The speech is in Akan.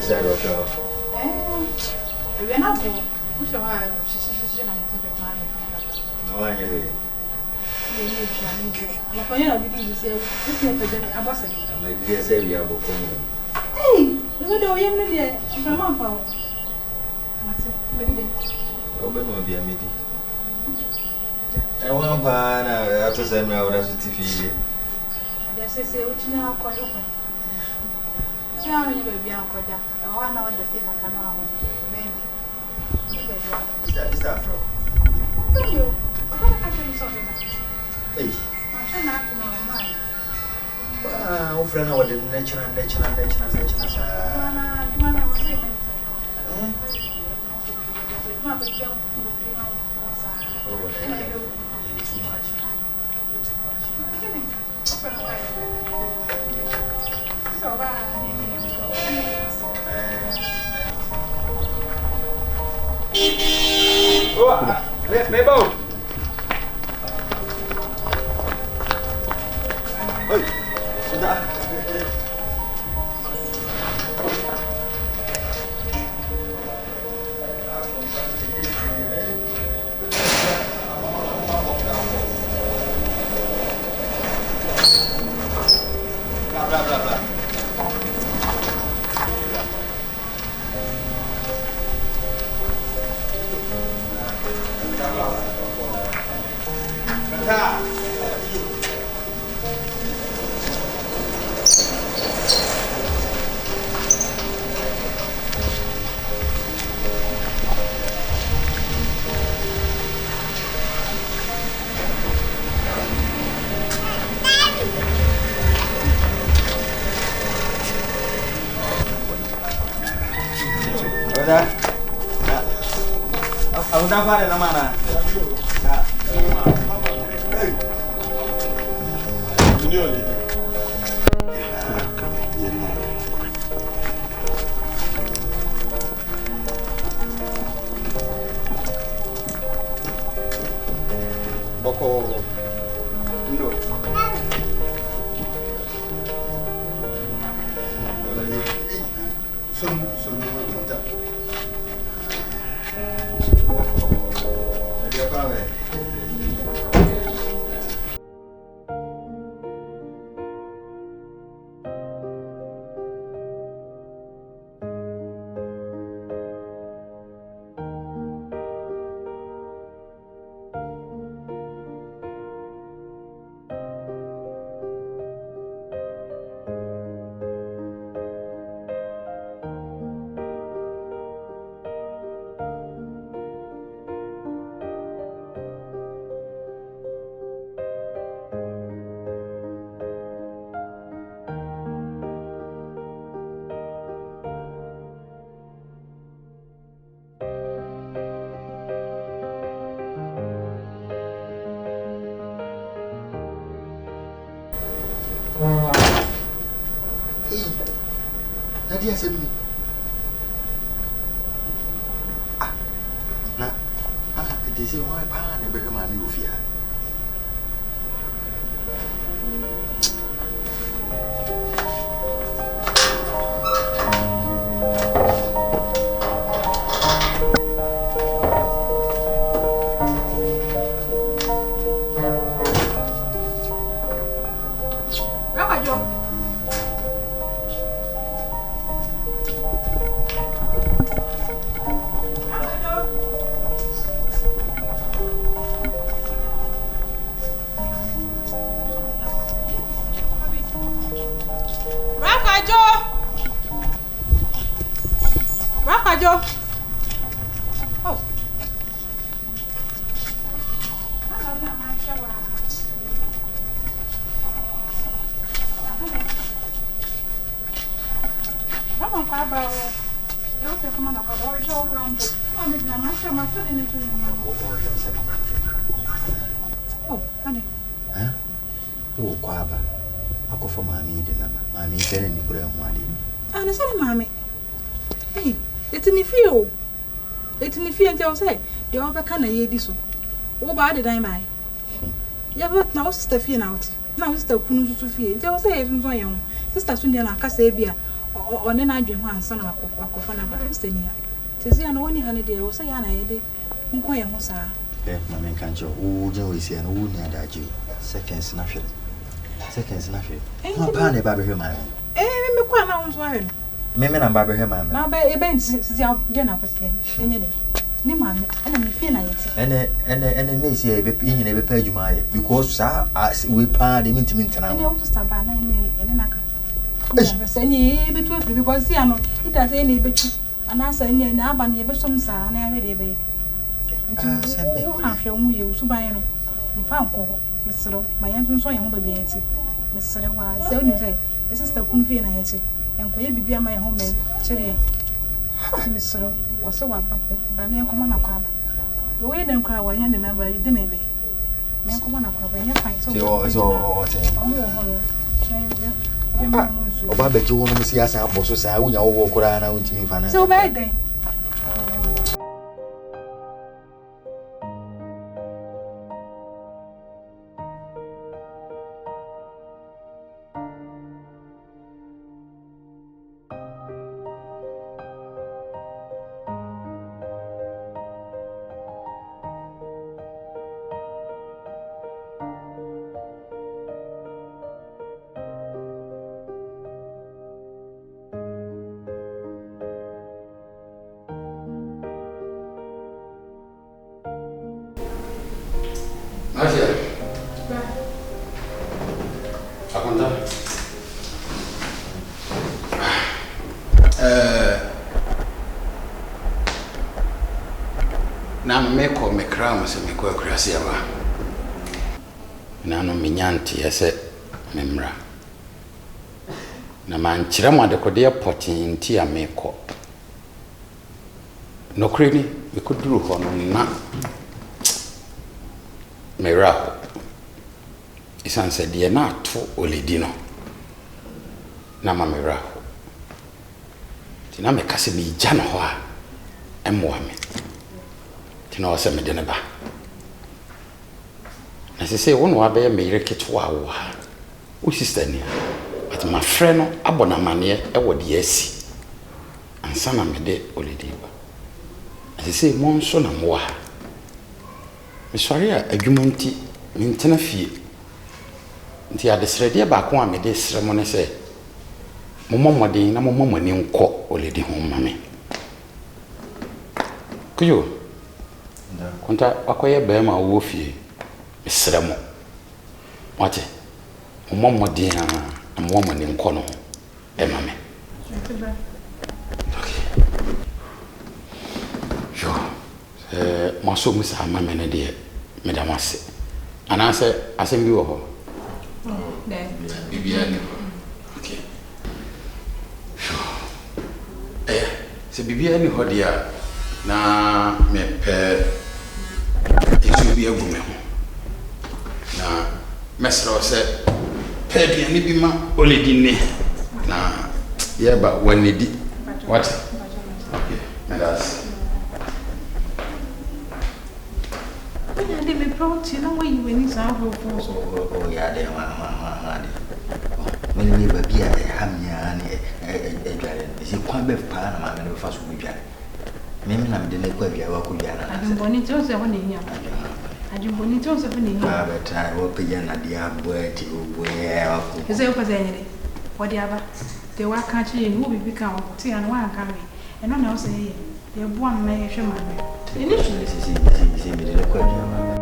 inside of your. We are not going. We shall have she No one here. My dear, say we are going. Hey, you know, you are here. I'm a power. Open will be a meeting. I want after some hours to TV. Say, which now quite open. Tell me, baby, Uncle Jack. I want to know the thing I can know. Is that from? You. Actually, so Hey. I shall not know mine. Oh, friend, what the natural. Mabel! Oi! Sudah! Bla. Aku dah faham nama mana. Boko. Indo. Mantap. Dia apa weh? Dia sini. Nah, di sini orang apa ni bagaimana ni Ufia? Oh. Honey. Huh? Oh, Quaba. Ako for Mammy, the number. Mammy, then and Nicola Mwadi. And I said, Mammy. Hey, it's in the field. It's in the field, I'll say. The other can I hear this one? What about the dime? You have now Steffi out. Now, Mr. Punu to fear. There was a young sister Sundiana Casabia ɔne na adwen ho ansa na akɔfa na ba senia tesi ana woni ha ne de wo sɛ ya na ye de nko ye ho saa mama nka nche wo je wo isi ana wo ni adaji seconds na hwere no pa ne ba behwe mama me kwa na wo so ahwe me na ba behwe mama na ba e ben sisi je na kwese enye de ni mama ana me fie na yeti ene ne isi e be nyina e be pa adwuma aye because sa we pa de mintimi ntena wo so sta ba na ene na ka se ni e be tu afri because ya no ita se ni e be tu ana sa ni na aba na e be som sa na ahwe de be sembe wo na hwe wo ye wo so ban no mfa nko mesero ma yan so ye ho ba bi yeti mesere wa se oni se sister kun fie na yeti enko ye bibia ma ye ho me kire mesero wo so wa ba na enko ma na kwa ba wo ye den kwa wa yan de na ba de na be na enko ma na kwa ba ye fine so o te oba be ji wo no si asa aboso sa wunya wo kura na untimi fa na so ba den na meko mekram se meko akurase aba na no menyanti ese memra na mankyere mo adekode potinti a meko no kreni mekoduru ho no na mera ho isanse de na ato oledi no na ma mera ho ti na mekase mi gya no ho a emwa me tina wase me de ne ba na se won wa be me reketo wa wo sister ni but my friend no abona mane e wo de asi ansa na me de oledi ba na se mo nso na mo wa me sori a adwumonti me ntena fie nti adesrede ba ko a me de sre mo ne se mo momodin na mo momani nko oledi ho mame kuyo konta akoye bema wo fie mesremo wate momodin a momani nko no e mame okay jo maso musa mame ne de medamase anase asembi wo ho bibia ni okay se bibia ni ho dia na me pe etu bi agu me ho na mesro se pe dia ni bi ma oledi ne na ye ba wanedi what okay medas de me protein na wo yi weni sa ho so o ya de ma de meni ba bia hamnya ne edware si kwa be pa na ma me fa so budware mimi na mde ne kwa bia wa ko bia na ajumboni to se ho ne hia ajumboni to se ho ne hia ba beta wo pe ya na dia boati wo wa ko ese yo pese nyere wodi aba te wa ka chi ni wo bibi ka wo te ya no wa ka me eno na wo se ye bo am na ye hwe ma me si mi de ne kwa bia ma